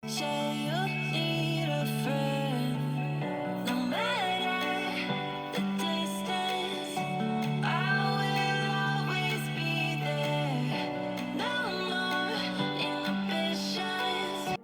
Say you need a friend, no matter the distance, I will always be there. No more inhibitions.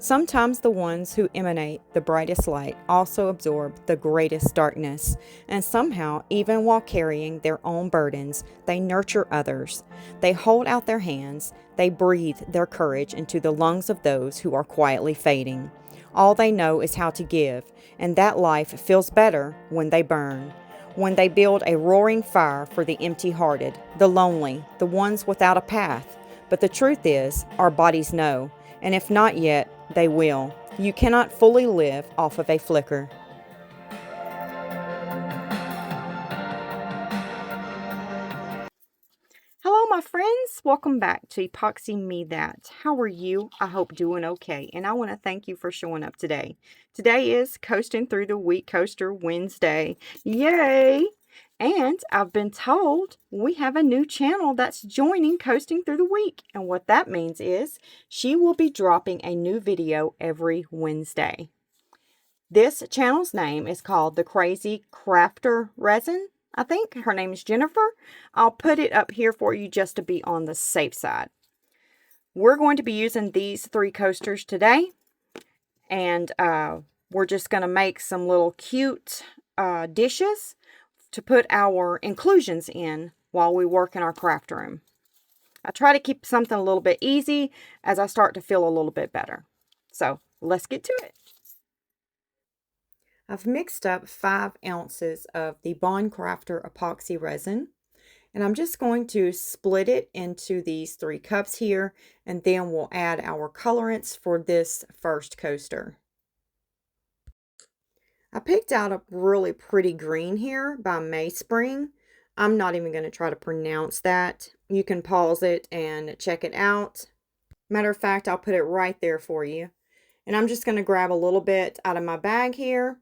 Sometimes the ones who emanate the brightest light also absorb the greatest darkness, and somehow, even while carrying their own burdens, they nurture others. They hold out their hands, they breathe their courage into the lungs of those who are quietly fading. All they know is how to give, and that life feels better when they burn. When they build a roaring fire for the empty-hearted, the lonely, the ones without a path. But the truth is, our bodies know, and if not yet, they will. You cannot fully live off of a flicker. Hello, my friends. Welcome back to Epoxy Me That. How are you? I hope doing okay. And I want to thank you for showing up today. Today is Coasting Through the Week Coaster Wednesday. Yay! And I've been told we have a new channel that's joining Coasting Through the Week. And what that means is she will be dropping a new video every Wednesday. This channel's name is called The Crazy Crafter Resin. I think her name is Jennifer. I'll put it up here for you just to be on the safe side. We're going to be using these 3 coasters today. And we're just going to make some little cute dishes to put our inclusions in while we work in our craft room. I try to keep something a little bit easy as I start to feel a little bit better. So let's get to it. I've mixed up 5 ounces of the Bond Crafter epoxy resin, and I'm just going to split it into these 3 cups here, and then we'll add our colorants for this first coaster. I picked out a really pretty green here by Mayspring. I'm not even going to try to pronounce that. You can pause it and check it out. Matter of fact, I'll put it right there for you. And I'm just going to grab a little bit out of my bag here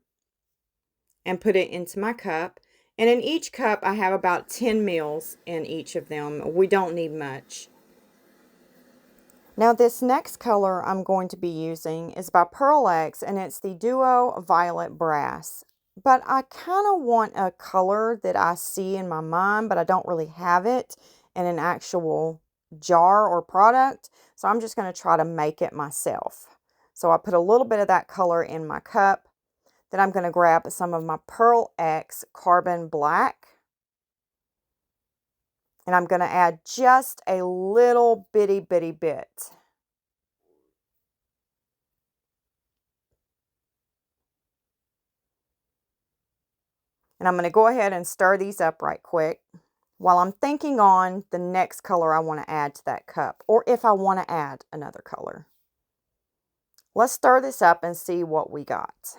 and put it into my cup. And in each cup, I have about 10 mils in each of them. We don't need much. Now this next color I'm going to be using is by Pearl X, and it's the Duo Violet Brass. But I kind of want a color that I see in my mind, but I don't really have it in an actual jar or product. So I'm just going to try to make it myself. So I put a little bit of that color in my cup. Then I'm going to grab some of my Pearl X Carbon Black. And I'm going to add just a little bitty bit. And I'm going to go ahead and stir these up right quick while I'm thinking on the next color I want to add to that cup, or if I want to add another color. Let's stir this up and see what we got.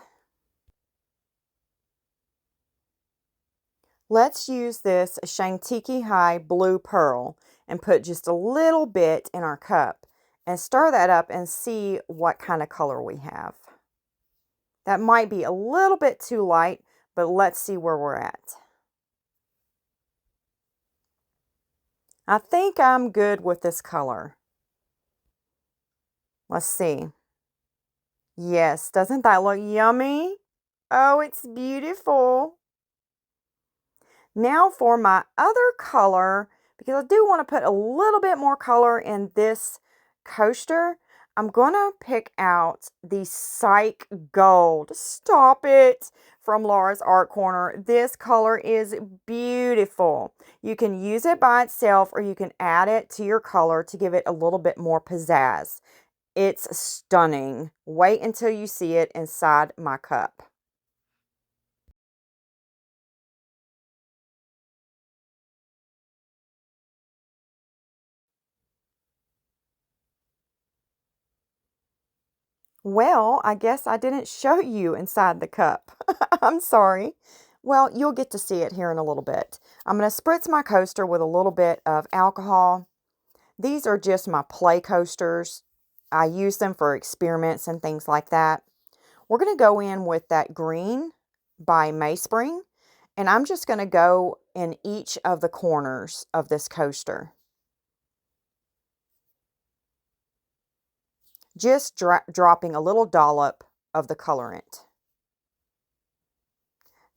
Let's use this Shantiki High Blue Pearl and put just a little bit in our cup and stir that up and see what kind of color we have. That might be a little bit too light, but let's see where we're at. I think I'm good with this color. Let's see. Yes, doesn't that look yummy? Oh, it's beautiful. Now for my other color, because I do want to put a little bit more color in this coaster, I'm going to pick out the Psych Gold. Stop it! From Laura's Art Corner. This color is beautiful. You can use it by itself or you can add it to your color to give it a little bit more pizzazz. It's stunning. Wait until you see it inside my cup. Well, I guess I didn't show you inside the cup. I'm sorry. Well, you'll get to see it here in a little bit. I'm going to spritz my coaster with a little bit of alcohol. These are just my play coasters. I use them for experiments and things like that. We're going to go in with that green by Mayspring, and I'm just going to go in each of the corners of this coaster. just dropping a little dollop of the colorant.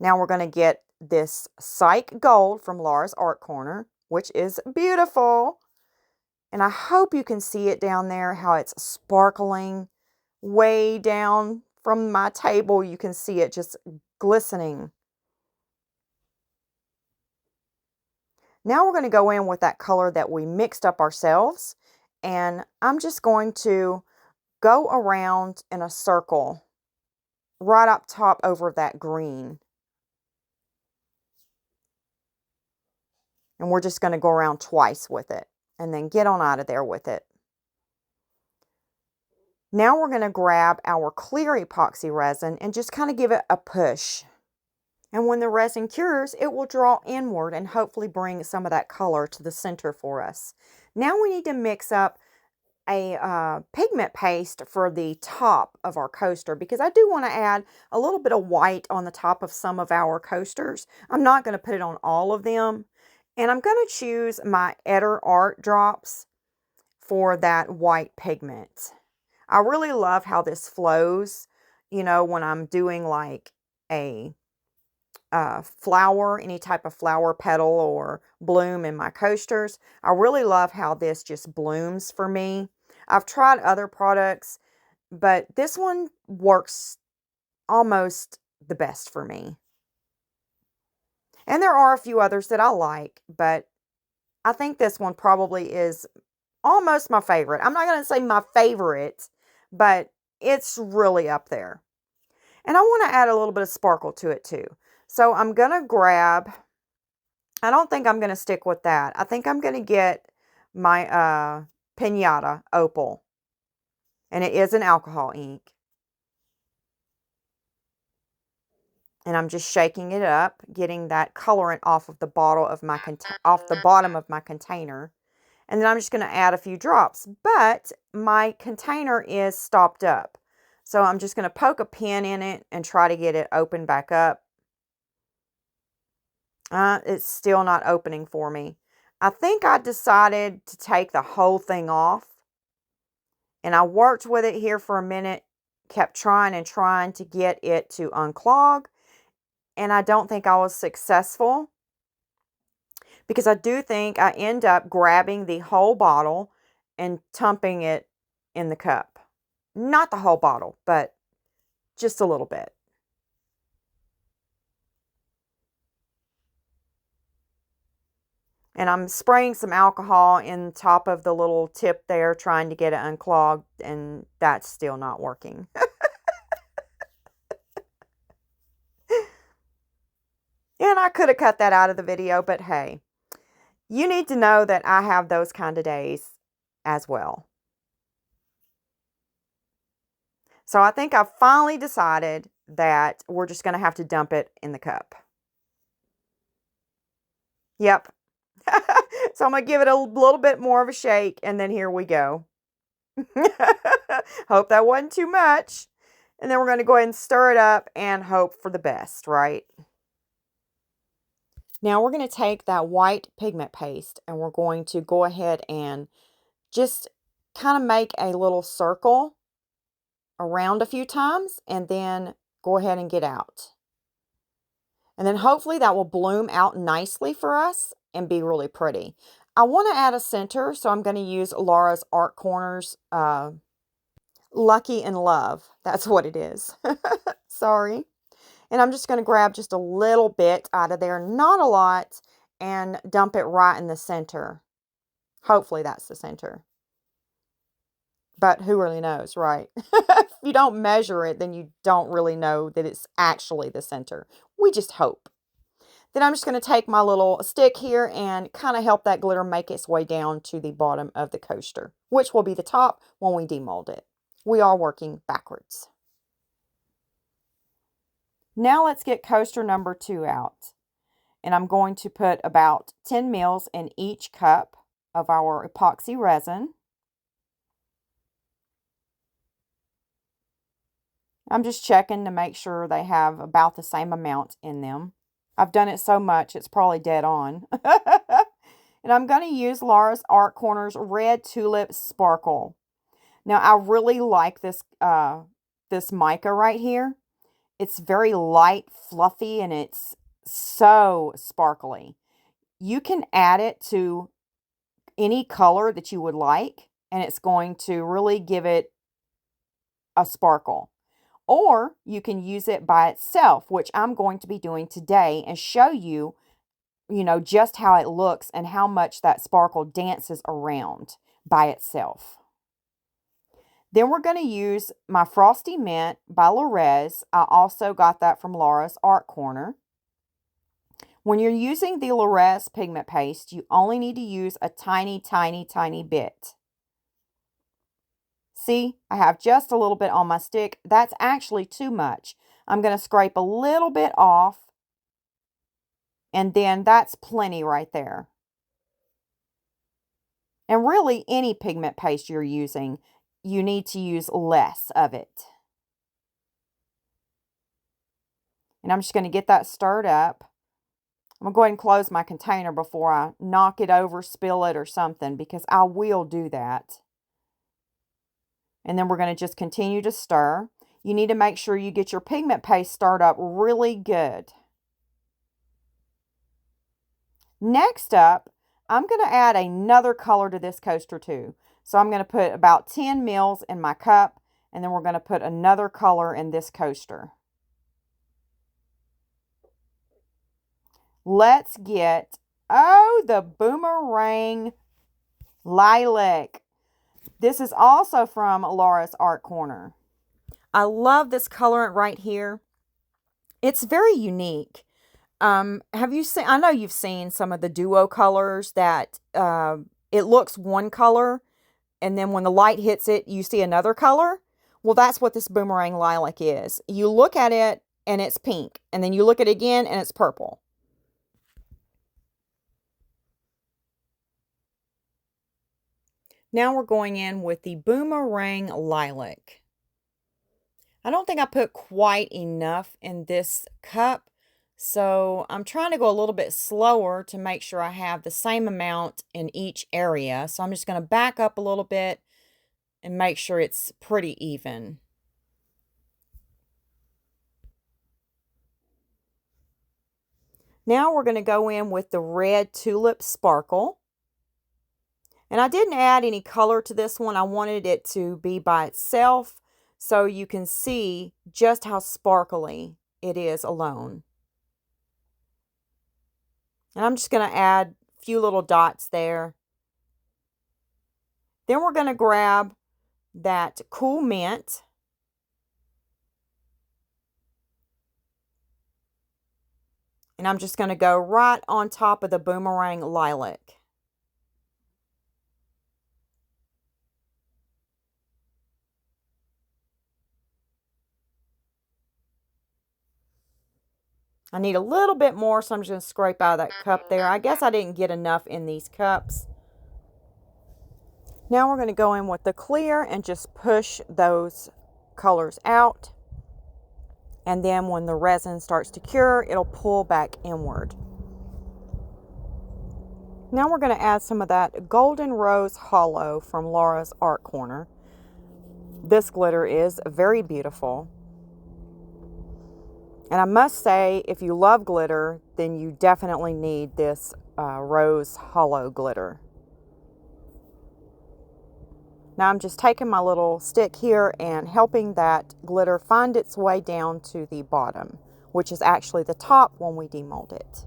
Now we're going to get this Psych Gold from Laura's Art Corner, which is beautiful. And I hope you can see it down there, how it's sparkling way down from my table. You can see it just glistening. Now we're going to go in with that color that we mixed up ourselves. And I'm just going to go around in a circle right up top over that green. And we're just going to go around twice with it and then get on out of there with it. Now we're going to grab our clear epoxy resin and just kind of give it a push. And when the resin cures, it will draw inward and hopefully bring some of that color to the center for us. Now we need to mix up a pigment paste for the top of our coaster, because I do want to add a little bit of white on the top of some of our coasters. I'm not going to put it on all of them. And I'm going to choose my Eder Art drops for that white pigment. I really love how this flows, you know, when I'm doing like a flower, any type of flower petal or bloom in my coasters. I really love how this just blooms for me. I've tried other products, but this one works almost the best for me. And there are a few others that I like, but I think this one probably is almost my favorite. I'm not going to say my favorite, but it's really up there. And I want to add a little bit of sparkle to it too. So I'm going to grab, I don't think I'm going to stick with that. I think I'm going to get my Pinata Opal. And it is an alcohol ink. And I'm just shaking it up, getting that colorant off of the bottle of my off the bottom of my container. And then I'm just going to add a few drops. But my container is stopped up. So I'm just going to poke a pin in it and try to get it open back up. It's still not opening for me. I think I decided to take the whole thing off. And I worked with it here for a minute. Kept trying and trying to get it to unclog. And I don't think I was successful. Because I do think I end up grabbing the whole bottle and dumping it in the cup. Not the whole bottle, but just a little bit. And I'm spraying some alcohol in top of the little tip there, trying to get it unclogged, and that's still not working. And I could have cut that out of the video, but hey, you need to know that I have those kind of days as well. So I think I've finally decided that we're just going to have to dump it in the cup. Yep. So I'm going to give it a little bit more of a shake, and then here we go. Hope that wasn't too much. And then we're going to go ahead and stir it up and hope for the best, right? Now we're going to take that white pigment paste and we're going to go ahead and just kind of make a little circle around a few times and then go ahead and get out. And then hopefully that will bloom out nicely for us and be really pretty. I want to add a center, so I'm going to use Laura's Art Corners Lucky in Love. That's what it is. Sorry. And I'm just going to grab just a little bit out of there, not a lot, and dump it right in the center. Hopefully that's the center. But who really knows, right? If you don't measure it, then you don't really know that it's actually the center. We just hope. Then I'm just going to take my little stick here and kind of help that glitter make its way down to the bottom of the coaster, which will be the top when we demold it. We are working backwards. Now let's get coaster number 2 out. And I'm going to put about 10 mils in each cup of our epoxy resin. I'm just checking to make sure they have about the same amount in them. I've done it so much, it's probably dead on. And I'm going to use Laura's Art Corners Red Tulip Sparkle. Now, I really like this mica right here. It's very light, fluffy, and it's so sparkly. You can add it to any color that you would like, and it's going to really give it a sparkle. Or you can use it by itself, which I'm going to be doing today, and show you, just how it looks and how much that sparkle dances around by itself. Then we're going to use my Frosty Mint by Lorez. I also got that from Laura's Art Corner. When you're using the Lorez pigment paste, you only need to use a tiny, tiny, tiny bit. See, I have just a little bit on my stick. That's actually too much. I'm going to scrape a little bit off, and then that's plenty right there. And really, any pigment paste you're using, you need to use less of it. And I'm just going to get that stirred up. I'm going to go ahead and close my container before I knock it over, spill it, or something, because I will do that. And then we're going to just continue to stir. You need to make sure you get your pigment paste stirred up really good. Next up, I'm going to add another color to this coaster too. So I'm going to put about 10 mils in my cup, and then we're going to put another color in this coaster. Let's get, the Boomerang Lilac. This is also from Laura's Art Corner. I love this colorant right here. It's very unique. Have you seen, I know you've seen some of the duo colors that it looks one color, and then when the light hits it, you see another color. Well, that's what this Boomerang Lilac is. You look at it, and it's pink. And then you look at it again, and it's purple. Now we're going in with the Boomerang Lilac. I don't think I put quite enough in this cup, so I'm trying to go a little bit slower to make sure I have the same amount in each area. So I'm just going to back up a little bit and make sure it's pretty even. Now we're going to go in with the red Tulip Sparkle. And I didn't add any color to this one. I wanted it to be by itself so you can see just how sparkly it is alone. And I'm just going to add a few little dots there. Then we're going to grab that Cool Mint. And I'm just going to go right on top of the Boomerang Lilac. I need a little bit more, so I'm just going to scrape out of that cup there. I guess I didn't get enough in these cups. Now we're going to go in with the clear and just push those colors out. And then when the resin starts to cure, it'll pull back inward. Now we're going to add some of that Golden Rose Hollow from Laura's Art Corner. This glitter is very beautiful. And I must say, if you love glitter, then you definitely need this Rose Hollow glitter. Now I'm just taking my little stick here and helping that glitter find its way down to the bottom, which is actually the top when we demold it.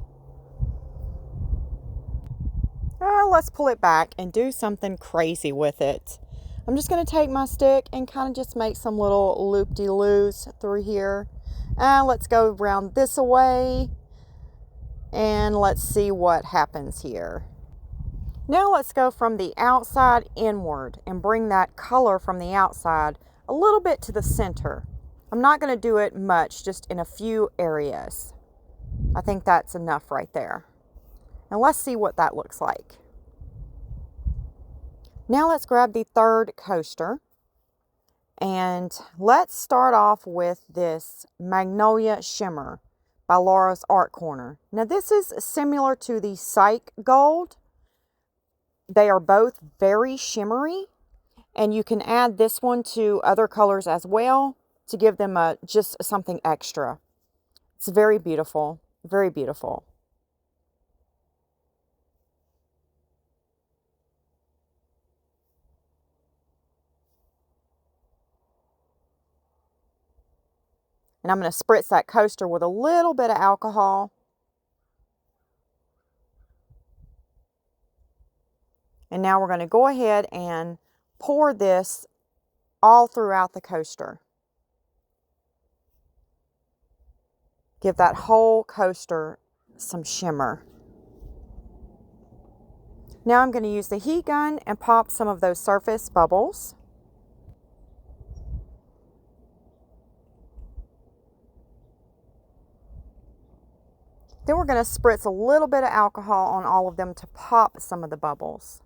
Let's pull it back and do something crazy with it. I'm just going to take my stick and kind of just make some little loop-de-loos through here. Let's go around this way, and let's see what happens here. Now let's go from the outside inward and bring that color from the outside a little bit to the center. I'm not going to do it much, just in a few areas. I think that's enough right there. And let's see what that looks like. Now let's grab the third coaster. And let's start off with this Magnolia Shimmer by Laura's Art Corner. Now this is similar to the PSYCHE Gold. They are both very shimmery, And you can add this one to other colors as well to give them just something extra. It's very beautiful, very beautiful. And I'm going to spritz that coaster with a little bit of alcohol. And now we're going to go ahead and pour this all throughout the coaster. Give that whole coaster some shimmer. Now I'm going to use the heat gun and pop some of those surface bubbles. Then we're going to spritz a little bit of alcohol on all of them to pop some of the bubbles.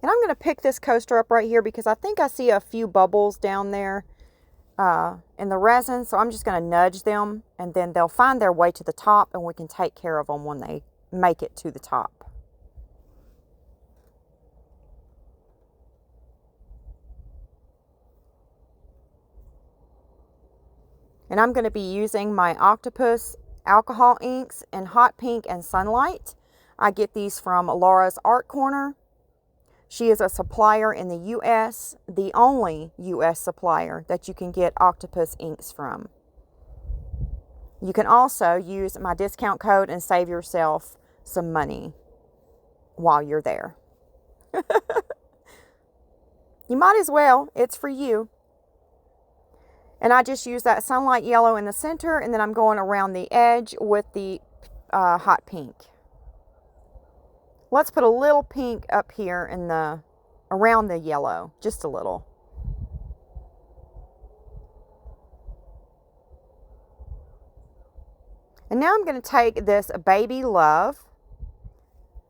And I'm going to pick this coaster up right here because I think I see a few bubbles down there in the resin. So I'm just going to nudge them and then they'll find their way to the top and we can take care of them when they make it to the top. And I'm going to be using my OCTOPUS alcohol inks in hot pink and sunlight. I get these from Laura's Art Corner. She is a supplier in the U.S., the only U.S. supplier that you can get OCTOPUS inks from. You can also use my discount code and save yourself some money while you're there. You might as well. It's for you. And I just use that sunlight yellow in the center, and then I'm going around the edge with the hot pink. Let's put a little pink up here in the around the yellow, just a little. And now I'm going to take this Baby Love.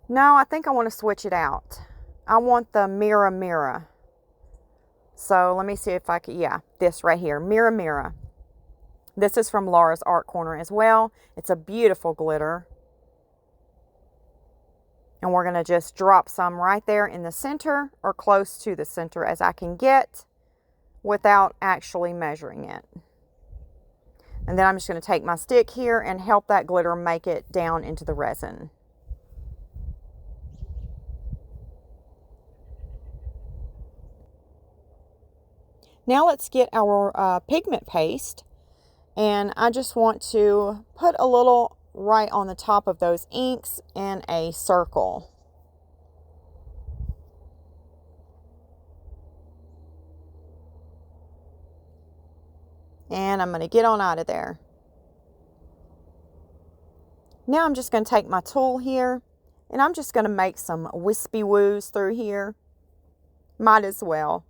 No, I think I want to switch it out. I want the Mirror Mirror. So let me see if I can, yeah, this right here, Mirror Mirror. This is from Laura's Art Corner as well. It's a beautiful glitter. And we're going to just drop some right there in the center or close to the center as I can get without actually measuring it. And then I'm just going to take my stick here and help that glitter make it down into the resin. Now let's get our pigment paste, and I just want to put a little right on the top of those inks in a circle. And I'm going to get on out of there. Now I'm just going to take my tool here, and I'm just going to make some wispy woos through here. Might as well.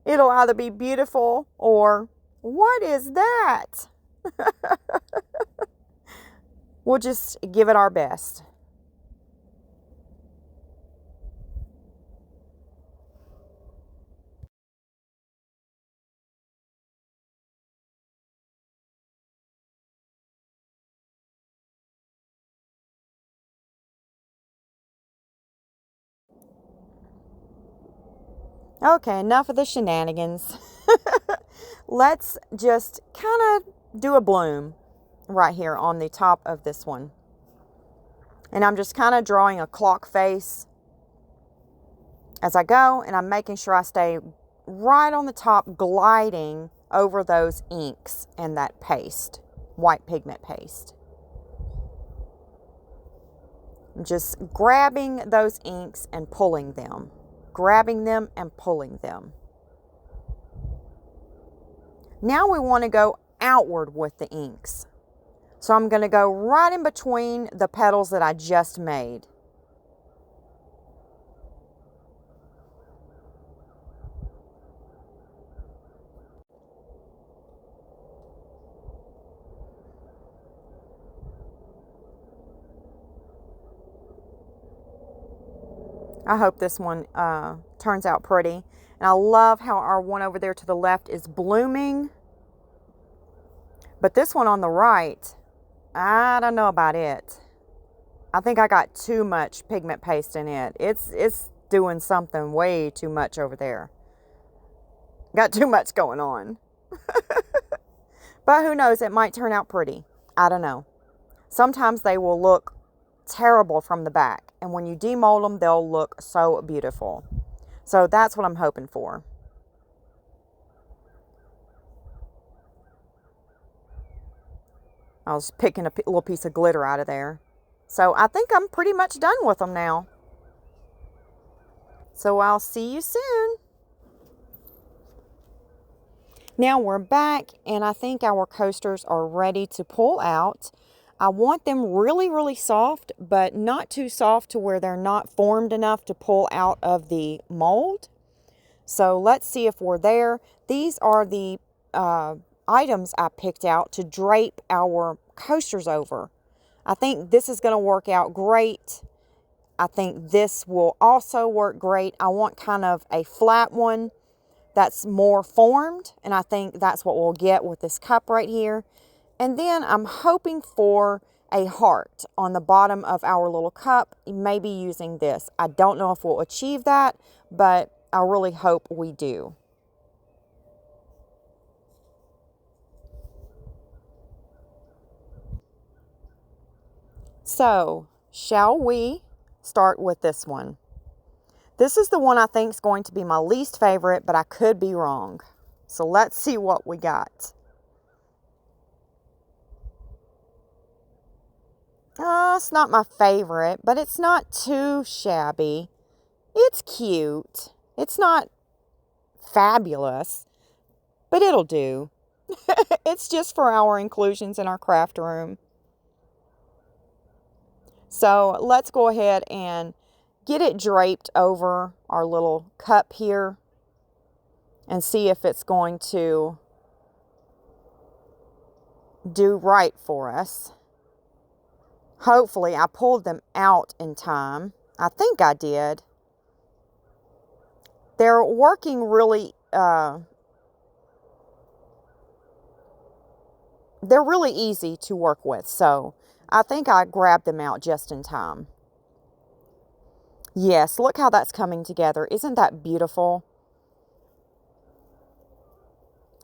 It'll either be beautiful or, what is that? We'll just give it our best. Okay, enough of the shenanigans. Let's just kind of do a bloom right here on the top of this one. And I'm just kind of drawing a clock face as I go, and I'm making sure I stay right on the top, gliding over those inks and that paste, white pigment paste. I'm just grabbing those inks and pulling them. Grabbing them and pulling them. Now we want to go outward with the inks. So I'm going to go right in between the petals that I just made. I hope this one turns out pretty. And I love how our one over there to the left is blooming. But this one on the right, I don't know about it. I think I got too much pigment paste in it. It's doing something way too much over there. Got too much going on. But who knows, it might turn out pretty. I don't know. Sometimes they will look terrible from the back, and when you demold them, they'll look so beautiful. So that's what I'm hoping for. I was picking a little piece of glitter out of there. So I think I'm pretty much done with them now. So I'll see you soon. Now we're back, and I think our coasters are ready to pull out. I want them really, really soft, but not too soft to where they're not formed enough to pull out of the mold. So let's see if we're there. These are the items I picked out to drape our coasters over. I think this is going to work out great. I think this will also work great. I want kind of a flat one that's more formed, and I think that's what we'll get with this cup right here. And then I'm hoping for a heart on the bottom of our little cup, maybe using this. I don't know if we'll achieve that, but I really hope we do. So, shall we start with this one? This is the one I think is going to be my least favorite, but I could be wrong. So let's see what we got. It's not my favorite, but it's not too shabby. It's cute. It's not fabulous, but it'll do. It's just for our inclusions in our craft room. So let's go ahead and get it draped over our little cup here and see if it's going to do right for us. Hopefully I pulled them out in time. I think I did. They're working really, they're really easy to work with. So I think I grabbed them out just in time. Yes, look how that's coming together. Isn't that beautiful?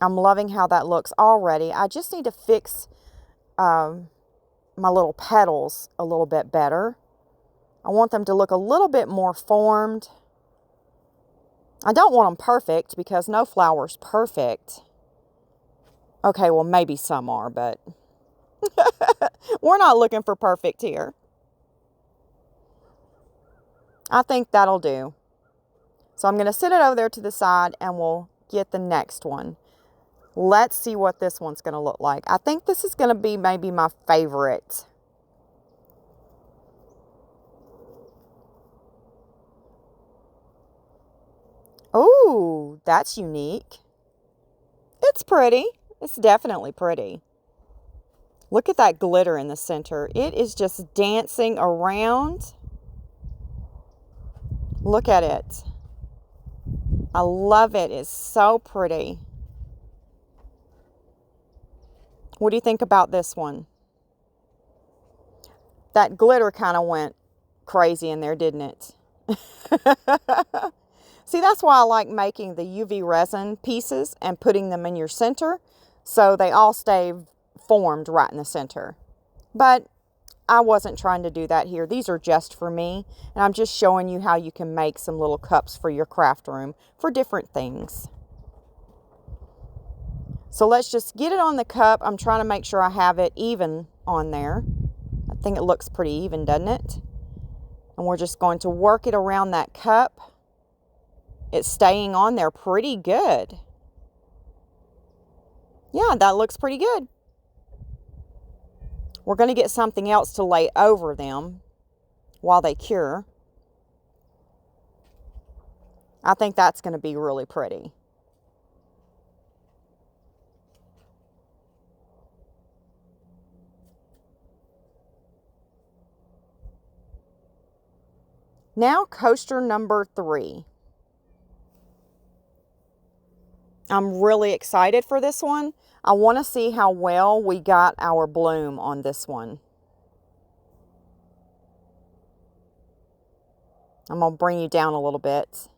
I'm loving how that looks already. I just need to fix my little petals a little bit better. I want them to look a little bit more formed. I don't want them perfect because no flower's perfect. Okay, well, maybe some are, but we're not looking for perfect here. I think that'll do. So I'm going to sit it over there to the side and we'll get the next one. Let's see what this one's going to look like. I think this is going to be maybe my favorite. Oh, that's unique. It's pretty. It's definitely pretty. Look at that glitter in the center. It is just dancing around. Look at it. I love it. It's so pretty. What do you think about this one? That glitter kind of went crazy in there, didn't it? See, that's why I like making the UV resin pieces and putting them in your center so they all stay formed right in the center. But I wasn't trying to do that here. These are just for me, and I'm just showing you how you can make some little cups for your craft room for different things. So let's just get it on the cup. I'm trying to make sure I have it even on there. I think it looks pretty even, doesn't it? And we're just going to work it around that cup. It's staying on there pretty good. Yeah, that looks pretty good. We're going to get something else to lay over them while they cure. I think that's going to be really pretty. Now, coaster number 3. I'm really excited for this one. I want to see how well we got our bloom on this one. I'm going to bring you down a little bit.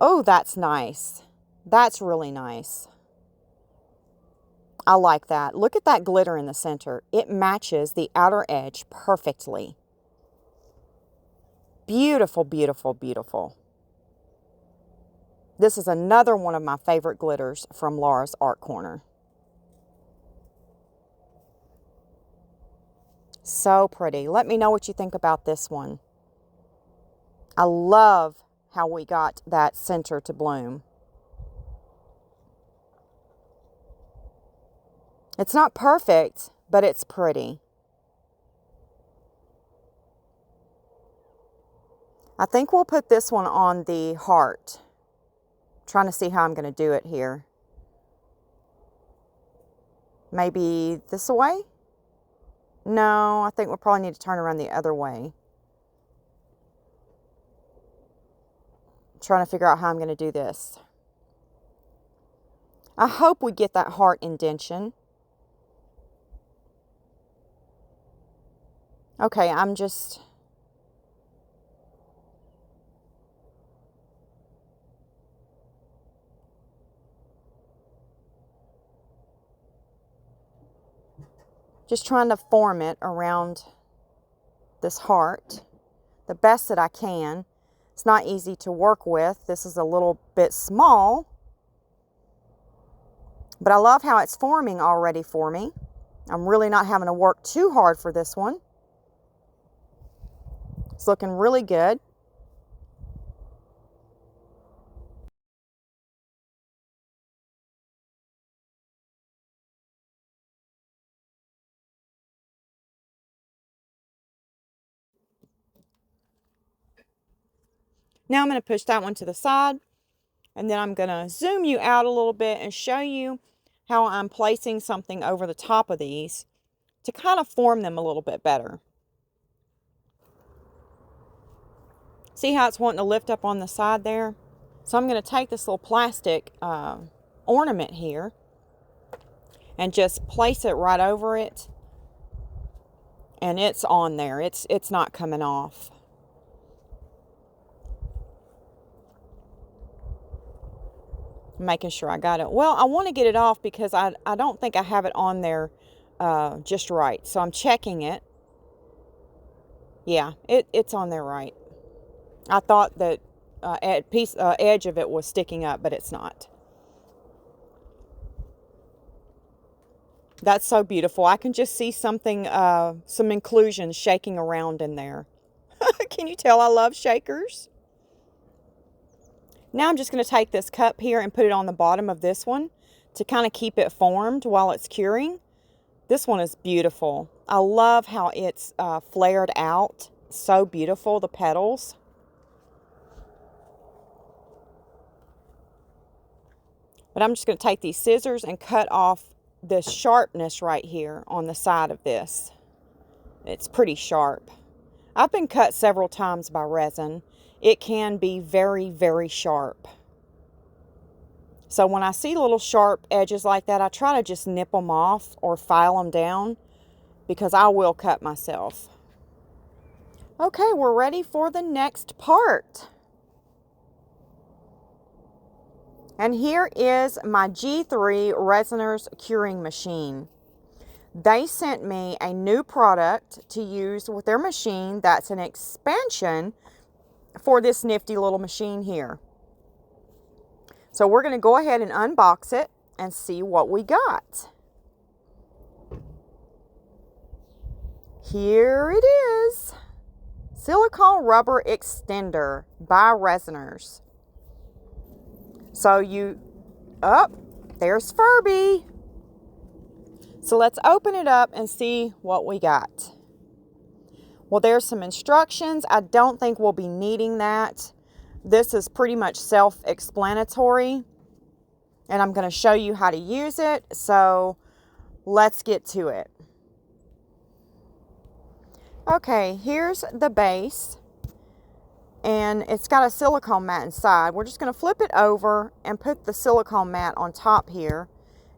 Oh, that's nice. That's really nice. I like that. Look at that glitter in the center. It matches the outer edge perfectly. Beautiful, beautiful, beautiful. This is another one of my favorite glitters from Laura's Art Corner. So pretty. Let me know what you think about this one. I love how we got that center to bloom. It's not perfect, but it's pretty. I think we'll put this one on the heart. I'm trying to see how I'm going to do it here. Maybe this way? No, I think we'll probably need to turn around the other way. I'm trying to figure out how I'm going to do this. I hope we get that heart indentation. Okay, I'm just... trying to form it around this heart the best that I can. It's not easy to work with. This is a little bit small, but I love how it's forming already for me. I'm really not having to work too hard for this one. It's looking really good. Now I'm going to push that one to the side, and then I'm going to zoom you out a little bit and show you how I'm placing something over the top of these to kind of form them a little bit better. See how it's wanting to lift up on the side there? So I'm going to take this little plastic ornament here and just place it right over it. And it's on there. It's not coming off. Making sure I got it. Well, I want to get it off because I don't think I have it on there just right. So I'm checking it. Yeah, it's on there right. I thought that edge of it was sticking up, but it's not. That's so beautiful. I can just see something, some inclusion shaking around in there. Can you tell I love shakers? Now I'm just going to take this cup here and put it on the bottom of this one to kind of keep it formed while it's curing. This one is beautiful. I love how it's flared out. So beautiful, the petals. But I'm just going to take these scissors and cut off this sharpness right here on the side of this. It's pretty sharp. I've been cut several times by resin. It can be very, very sharp. So when I see little sharp edges like that, I try to just nip them off or file them down because I will cut myself. Okay, we're ready for the next part. And here is my G3 Resiners curing machine. They sent me a new product to use with their machine that's an expansion for this nifty little machine here. So we're going to go ahead and unbox it and see what we got. Here it is. Silicone rubber extender by Resiners. So there's Furby. So let's open it up and see what we got. Well, there's some instructions. I don't think we'll be needing that. This is pretty much self-explanatory, and I'm going to show you how to use it. So let's get to it. Okay, here's the base, and it's got a silicone mat inside. We're just going to flip it over and put the silicone mat on top here,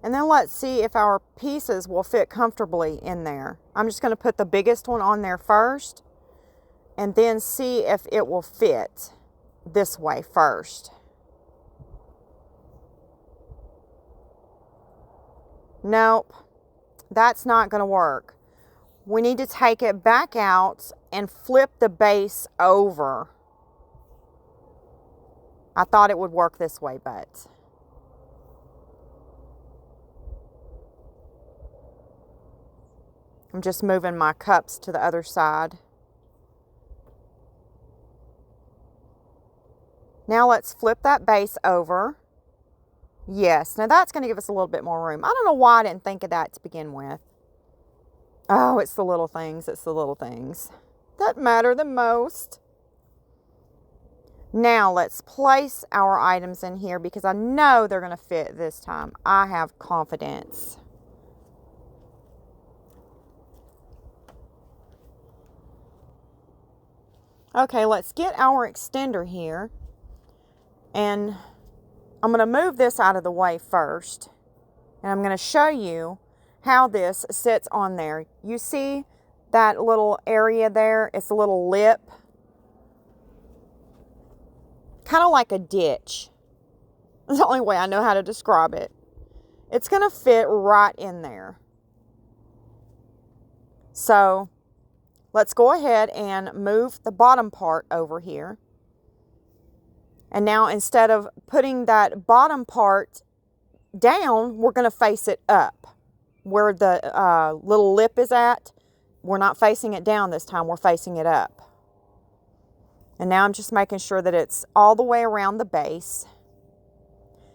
and then let's see if our pieces will fit comfortably in there. I'm just going to put the biggest one on there first, and then see if it will fit this way first. Nope, that's not going to work. We need to take it back out and flip the base over. I thought it would work this way, but I'm just moving my cups to the other side. Now let's flip that base over. Yes, now that's going to give us a little bit more room. I don't know why I didn't think of that to begin with. Oh, it's the little things. It's the little things that matter the most. Now let's place our items in here because I know they're going to fit this time. I have confidence. Okay, let's get our extender here. And I'm going to move this out of the way first. And I'm going to show you how this sits on there. You see that little area there? It's a little lip. Kind of like a ditch. That's the only way I know how to describe it. It's going to fit right in there. So let's go ahead and move the bottom part over here. And now instead of putting that bottom part down, we're going to face it up. Where the little lip is at, we're not facing it down this time, we're facing it up. And now I'm just making sure that it's all the way around the base.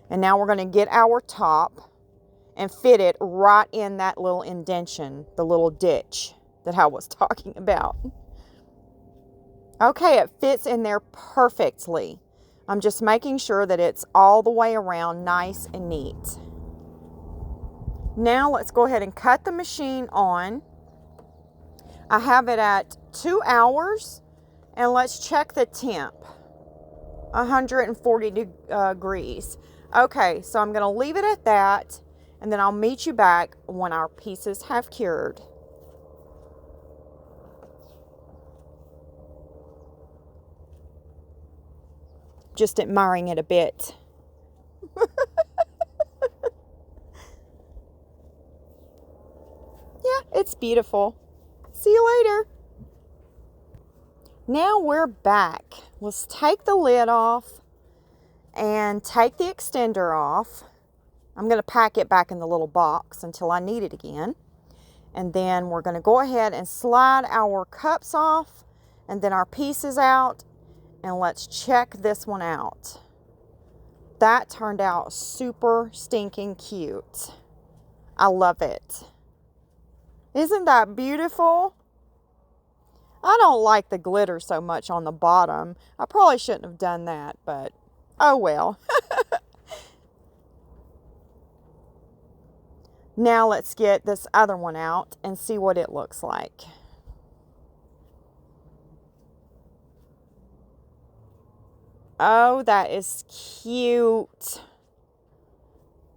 And now we're going to get our top and fit it right in that little indentation, the little ditch that I was talking about. Okay, it fits in there perfectly. I'm just making sure that it's all the way around nice and neat. Now let's go ahead and cut the machine on. I have it at 2 hours. And let's check the temp. 140 degrees. Okay, so I'm going to leave it at that. And then I'll meet you back when our pieces have cured. Just admiring it a bit. Yeah, it's beautiful. See you later. Now we're back. Let's take the lid off and take the extender off. I'm going to pack it back in the little box until I need it again. And then we're going to go ahead and slide our cups off and then our pieces out. And let's check this one out. That turned out super stinking cute. I love it. Isn't that beautiful? I don't like the glitter so much on the bottom. I probably shouldn't have done that, but oh well. Now let's get this other one out and see what it looks like. Oh, that is cute.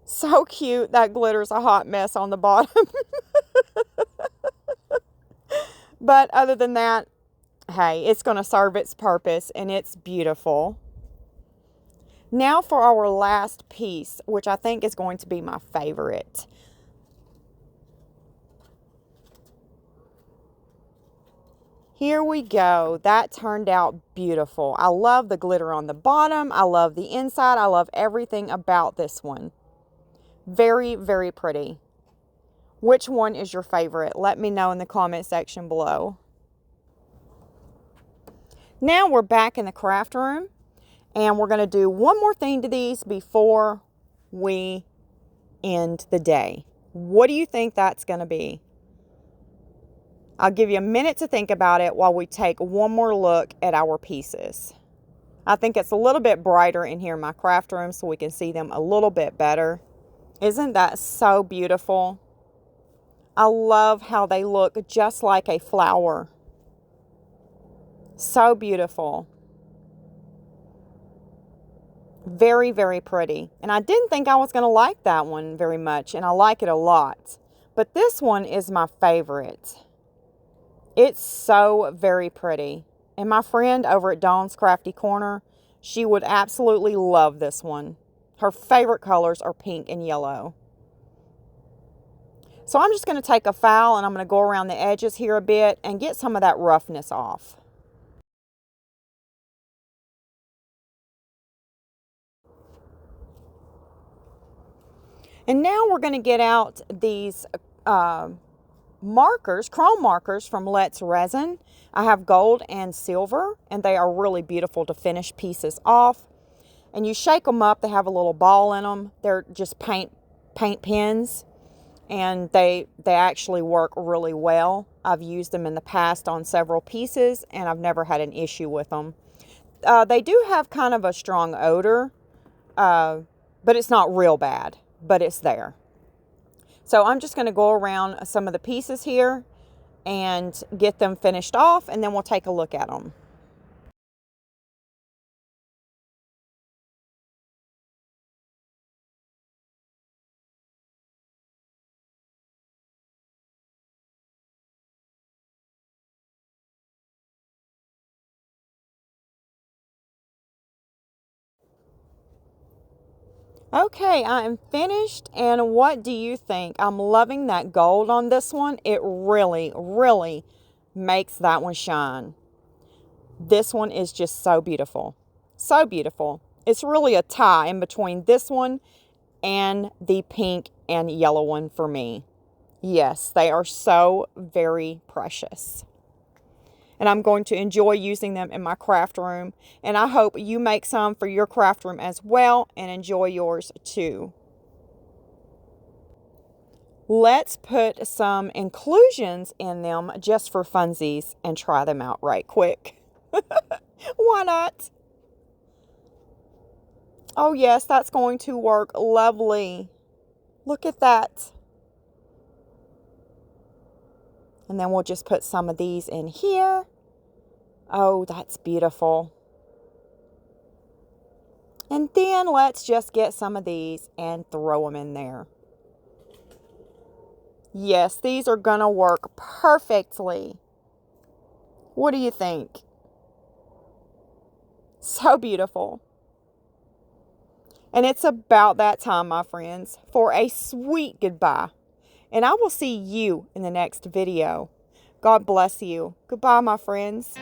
So cute. That glitter's a hot mess on the bottom. But other than that, hey, it's going to serve its purpose and it's beautiful. Now for our last piece, which I think is going to be my favorite. Here we go. That turned out beautiful. I love the glitter on the bottom. I love the inside. I love everything about this one. Very, very pretty. Which one is your favorite? Let me know in the comment section below. Now we're back in the craft room and we're going to do one more thing to these before we end the day. What do you think that's going to be? I'll give you a minute to think about it while we take one more look at our pieces. I think it's a little bit brighter in here in my craft room so we can see them a little bit better. Isn't that so beautiful? I love how they look just like a flower. So beautiful. Very, very pretty. And I didn't think I was going to like that one very much, and I like it a lot. But this one is my favorite. It's so very pretty. And my friend over at Dawn's Crafty Corner, she would absolutely love this one. Her favorite colors are pink and yellow. So I'm just going to take a file and I'm going to go around the edges here a bit and get some of that roughness off. And now we're going to get out these markers, chrome markers from Let's Resin. I have gold and silver, and they are really beautiful to finish pieces off. And you shake them up, they have a little ball in them. They're just paint pens, and they actually work really well. I've used them in the past on several pieces, and I've never had an issue with them. They do have kind of a strong odor, but it's not real bad, but it's there. So I'm just going to go around some of the pieces here and get them finished off, and then we'll take a look at them. Okay, I am finished, and what do you think? I'm loving that gold on this one. It really, really makes that one shine. This one is just so beautiful. So beautiful. It's really a tie in between this one and the pink and yellow one for me. Yes, they are so very precious. And I'm going to enjoy using them in my craft room. And I hope you make some for your craft room as well and enjoy yours too. Let's put some inclusions in them just for funsies and try them out right quick. Why not? Oh yes, that's going to work lovely. Look at that. And then we'll just put some of these in here. Oh, that's beautiful. And then let's just get some of these and throw them in there. Yes, these are gonna work perfectly. What do you think? So beautiful. And it's about that time, my friends, for a sweet goodbye. And I will see you in the next video. God bless you. Goodbye, my friends.